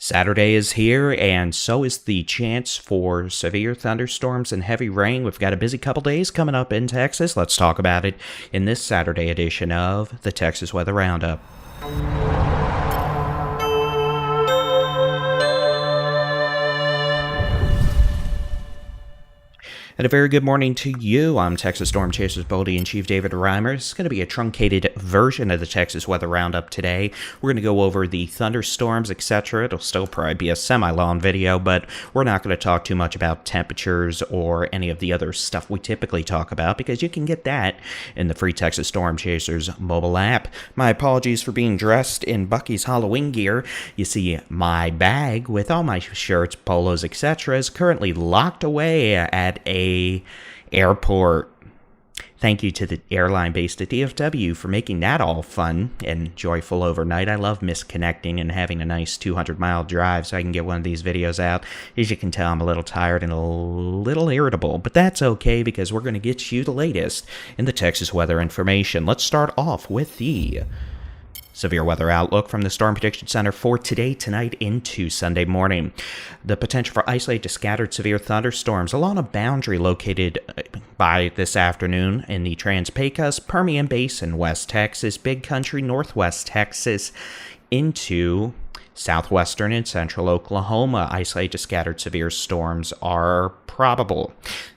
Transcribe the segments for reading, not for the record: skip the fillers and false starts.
Saturday is here, and so is the chance for severe thunderstorms and heavy rain. We've got a busy couple days coming up in Texas. Let's talk about it in this Saturday edition of the Texas Weather Roundup. And a very good morning to you. I'm Texas Storm Chasers Baldy-in-Chief David Reimer. It's going to be a truncated version of the Texas Weather Roundup today. We're going to go over the thunderstorms, etc. It'll still probably be a semi-long video, but we're not going to talk too much about temperatures or any of the other stuff we typically talk about, because you can get that in the free Texas Storm Chasers mobile app. My apologies for being dressed in Bucky's Halloween gear. You see, my bag with all my shirts, polos, etc. is currently locked away at a airport. Thank you to the airline based at DFW for making that all fun and joyful overnight. I love misconnecting and having a nice 200-mile drive so I can get one of these videos out. As you can tell, I'm a little tired and a little irritable, but that's okay because we're going to get you the latest in the Texas weather information. Let's start off with the severe weather outlook from the Storm Prediction Center for today, tonight, into Sunday morning. The potential for isolated scattered severe thunderstorms along a boundary located by this afternoon in the Trans-Pecos, Permian Basin, West Texas, Big Country, Northwest Texas, into southwestern and central Oklahoma. Isolated scattered severe storms are probable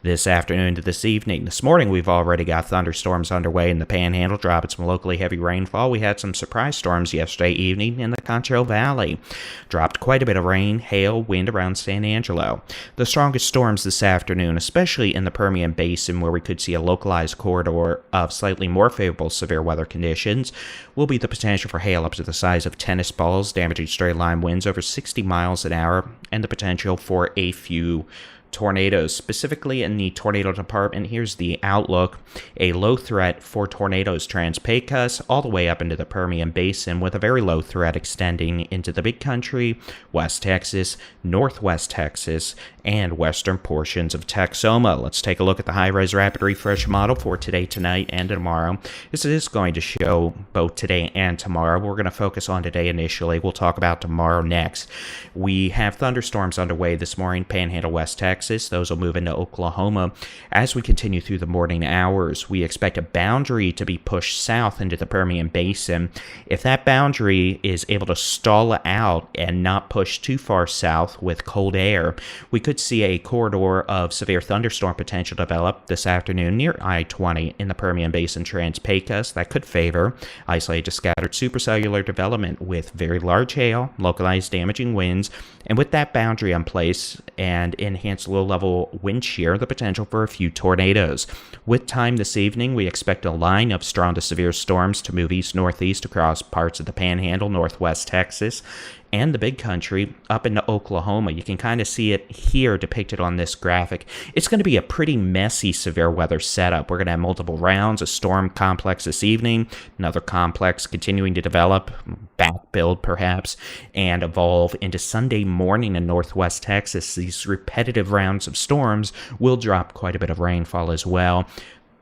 this afternoon to this evening. This morning, we've already got thunderstorms underway in the Panhandle, dropping some locally heavy rainfall. We had some surprise storms yesterday evening in the Concho Valley. Dropped quite a bit of rain, hail, wind around San Angelo. The strongest storms this afternoon, especially in the Permian Basin, where we could see a localized corridor of slightly more favorable severe weather conditions, will be the potential for hail up to the size of tennis balls, damaging straight-line winds over 60 miles an hour, and the potential for a few tornadoes. Specifically in the tornado department, here's the outlook. A low threat for tornadoes Trans-Pecos all the way up into the Permian Basin, with a very low threat extending into the Big Country, West Texas, Northwest Texas, and western portions of Texoma. Let's take a look at the high-res rapid refresh model for today, tonight, and tomorrow. This is going to show both today and tomorrow. We're going to focus on today initially. We'll talk about tomorrow next. We have thunderstorms underway this morning, Panhandle, West Texas. Those will move into Oklahoma. As we continue through the morning hours, we expect a boundary to be pushed south into the Permian Basin. If that boundary is able to stall out and not push too far south with cold air, we could see a corridor of severe thunderstorm potential develop this afternoon near I-20 in the Permian Basin Trans-Pecos. That could favor isolated scattered supercellular development with very large hail, localized damaging winds, and with that boundary in place and enhanced low-level wind shear, the potential for a few tornadoes. With time this evening, we expect a line of strong to severe storms to move east-northeast across parts of the Panhandle, Northwest Texas, and the Big Country up into Oklahoma. You can kind of see it here depicted on this graphic. It's going to be a pretty messy severe weather setup. We're going to have multiple rounds, a storm complex this evening, another complex continuing to develop, back build perhaps, and evolve into Sunday morning in Northwest Texas. These repetitive rounds of storms will drop quite a bit of rainfall as well.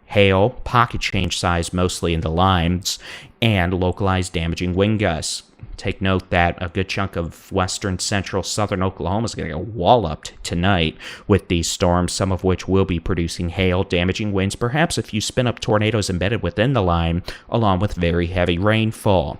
Hail, pocket change size mostly in the lines, and localized damaging wind gusts. Take note that a good chunk of western, central, southern Oklahoma is going to get walloped tonight with these storms, some of which will be producing hail, damaging winds, perhaps a few spin-up tornadoes embedded within the line, along with very heavy rainfall.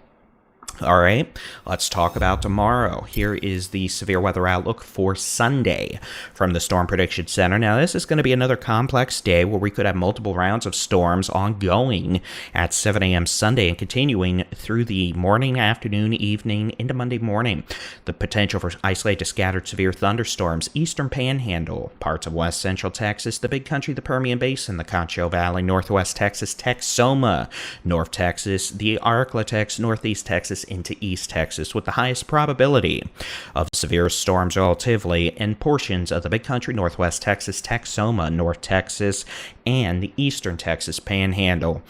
All right, let's talk about tomorrow. Here is the severe weather outlook for Sunday from the Storm Prediction Center. Now, this is going to be another complex day where we could have multiple rounds of storms ongoing at 7 a.m. Sunday and continuing through the morning, afternoon, evening, into Monday morning. The potential for isolated scattered severe thunderstorms, eastern Panhandle, parts of west central Texas, the Big Country, the Permian Basin, the Concho Valley, Northwest Texas, Texoma, North Texas, the Arklatex, Northeast Texas, into East Texas, with the highest probability of severe storms relatively in portions of the Big Country, Northwest Texas, Texoma, North Texas, and the Eastern Texas Panhandle.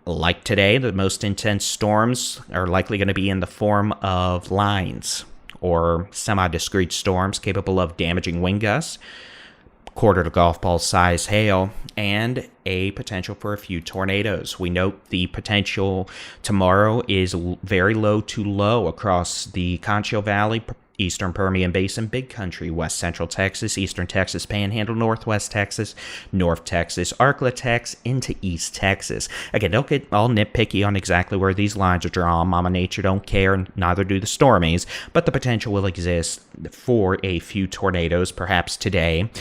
Like today, the most intense storms are likely going to be in the form of lines or semi-discrete storms capable of damaging wind gusts, quarter to golf ball size hail, and a potential for a few tornadoes. We note the potential tomorrow is very low to low across the Concho Valley Eastern Permian Basin, Big Country, West Central Texas, Eastern Texas Panhandle, Northwest Texas, North Texas, Arklatex, into East Texas. Again, don't get all nitpicky on exactly where these lines are drawn. Mama Nature don't care, and neither do the stormies, but the potential will exist for a few tornadoes, perhaps today,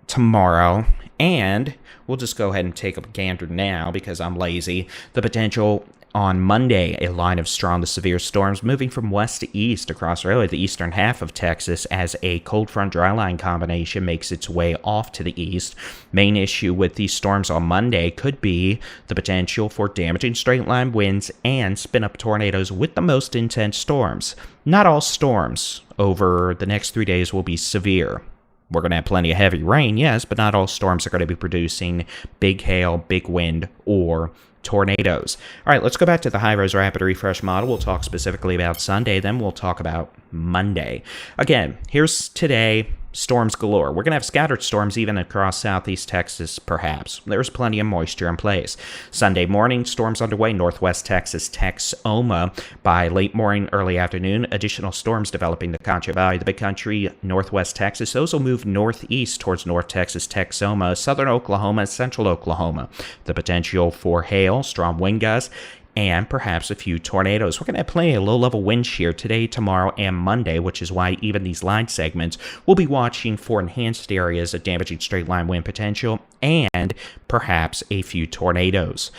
tomorrow, and we'll just go ahead and take a gander now because I'm lazy. The potential on Monday, a line of strong to severe storms moving from west to east across really the eastern half of Texas as a cold front dry line combination makes its way off to the east. Main issue with these storms on Monday could be the potential for damaging straight line winds and spin up tornadoes with the most intense storms. Not all storms over the next 3 days will be severe. We're going to have plenty of heavy rain, yes, but not all storms are going to be producing big hail, big wind, or tornadoes. All right, let's go back to the high-res rapid refresh model. We'll talk specifically about Sunday, then we'll talk about Monday. Again, here's today. Storms galore. We're going to have scattered storms even across southeast Texas, perhaps. There's plenty of moisture in place. Sunday morning, storms underway, northwest Texas, Texoma. By late morning, early afternoon, additional storms developing the Concho Valley, the Big Country, northwest Texas. Those will move northeast towards North Texas, Texoma, southern Oklahoma, central Oklahoma. The potential for hail, strong wind gusts, and perhaps a few tornadoes. We're going to have plenty of low-level wind shear today, tomorrow, and Monday, which is why even these line segments will be watching for enhanced areas of damaging straight-line wind potential and perhaps a few tornadoes.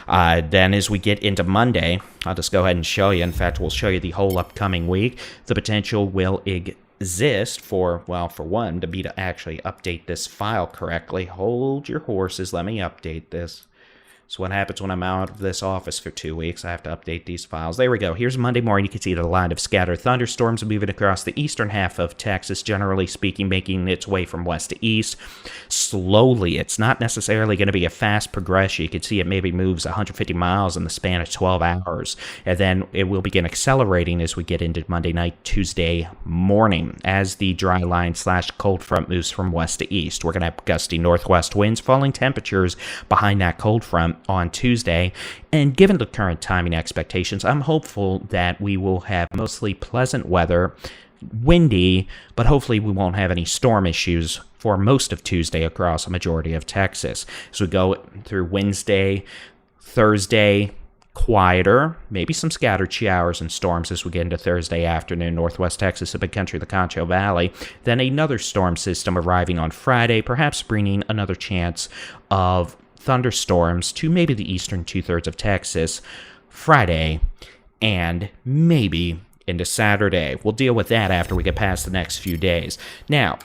Then as we get into Monday, I'll just go ahead and show you. In fact, we'll show you the whole upcoming week. The potential will exist for one, to be to actually update this file correctly. Hold your horses. Let me update this. So what happens when I'm out of this office for 2 weeks? I have to update these files. There we go. Here's Monday morning. You can see the line of scattered thunderstorms moving across the eastern half of Texas, generally speaking, making its way from west to east. Slowly. It's not necessarily going to be a fast progression. You can see it maybe moves 150 miles in the span of 12 hours. And then it will begin accelerating as we get into Monday night, Tuesday morning, as the dry line / cold front moves from west to east. We're going to have gusty northwest winds, falling temperatures behind that cold front on Tuesday, and given the current timing expectations, I'm hopeful that we will have mostly pleasant weather, windy, but hopefully we won't have any storm issues for most of Tuesday across a majority of Texas. As we go through Wednesday, Thursday, quieter, maybe some scattered showers and storms as we get into Thursday afternoon, northwest Texas, the Big Country, the Concho Valley. Then another storm system arriving on Friday, perhaps bringing another chance of thunderstorms to maybe the eastern two-thirds of Texas Friday and maybe into Saturday. We'll deal with that after we get past the next few days. Now,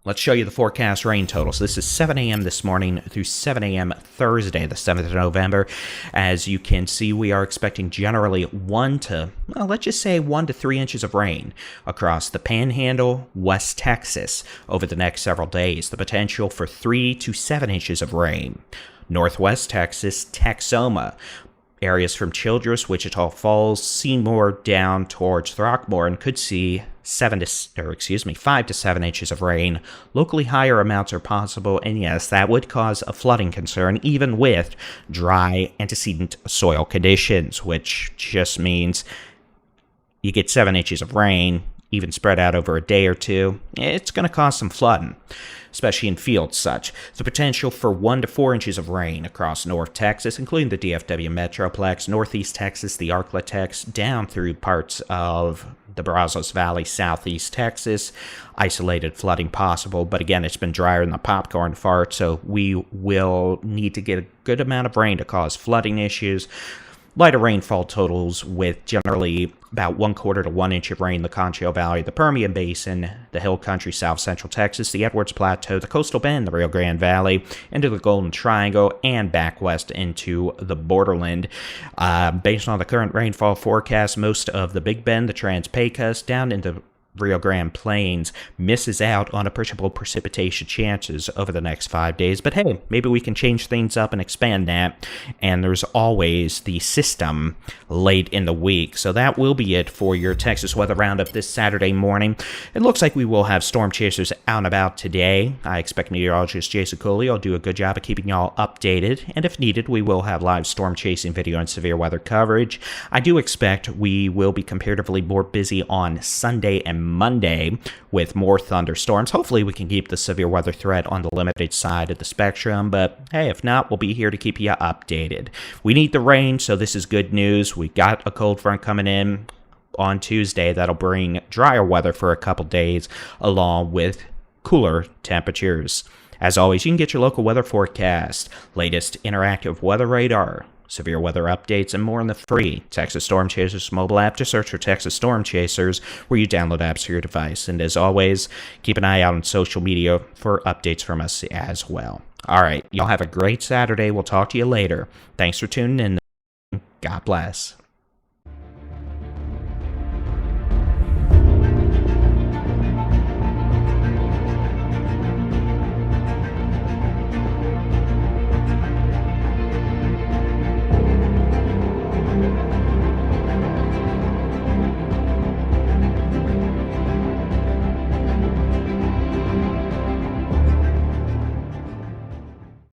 let's show you the forecast rain totals. This is 7 a.m. this morning through 7 a.m. Thursday, the 7th of November. As you can see, we are expecting generally 1 to 3 inches of rain across the Panhandle, West Texas over the next several days. The potential for 3 to 7 inches of rain. Northwest Texas, Texoma. Areas from Childress, Wichita Falls, Seymour down towards Throckmorton could see 5 to 7 inches of rain. Locally higher amounts are possible, and yes, that would cause a flooding concern even with dry antecedent soil conditions, which just means you get 7 inches of rain, even spread out over a day or two. It's going to cause some flooding, especially in fields such. The potential for 1 to 4 inches of rain across North Texas, including the DFW Metroplex, Northeast Texas, the Arklatex, down through parts of the Brazos Valley, Southeast Texas. Isolated flooding possible, but again, it's been drier than the popcorn fart, so we will need to get a good amount of rain to cause flooding issues. Lighter rainfall totals with generally about 1/4 to 1 inch of rain in the Concho Valley, the Permian Basin, the Hill Country, South Central Texas, the Edwards Plateau, the Coastal Bend, the Rio Grande Valley, into the Golden Triangle, and back west into the borderland. Based on the current rainfall forecast, most of the Big Bend, the Trans-Pecos, down into Rio Grande Plains misses out on appreciable precipitation chances over the next 5 days. But hey, maybe we can change things up and expand that. And there's always the system late in the week. So that will be it for your Texas Weather Roundup this Saturday morning. It looks like we will have storm chasers out and about today. I expect meteorologist Jason Cooley will do a good job of keeping y'all updated. And if needed, we will have live storm chasing video and severe weather coverage. I do expect we will be comparatively more busy on Sunday and Monday with more thunderstorms. Hopefully we can keep the severe weather threat on the limited side of the spectrum, but hey, if not, we'll be here to keep you updated. We need the rain, so this is good news. We got a cold front coming in on Tuesday that'll bring drier weather for a couple days along with cooler temperatures. As always, you can get your local weather forecast, latest interactive weather radar, severe weather updates, and more in the free Texas Storm Chasers mobile app. Just search for Texas Storm Chasers where you download apps for your device. And as always, keep an eye out on social media for updates from us as well. All right, y'all have a great Saturday. We'll talk to you later. Thanks for tuning in. God bless.